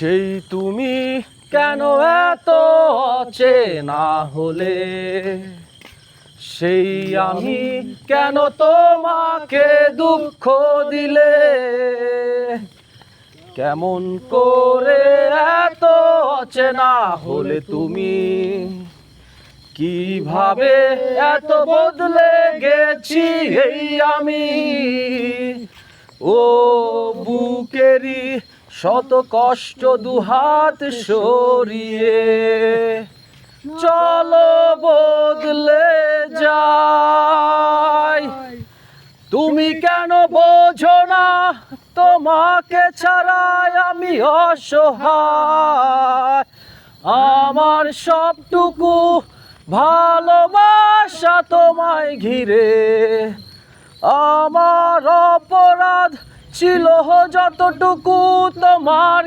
সেই তুমি কেন এত অচেনা হলে, সেই আমি কেন তোমাকে দুঃখ দিলে, কেমন করে এত অচেনা হলে তুমি, কিভাবে এত বদলে গেছি এই আমি। ও বুকেরই শত কষ্ট দুহাত সরিয়ে চলো বদলে যাই। তুমি কেন বোঝো না তোমাকে ছাড়াই আমি অসহায়, আমার সবটুকু ভালোবাসা তোমায় ঘিরে, আমার অপরাধ ছিল যতটুকু তোমার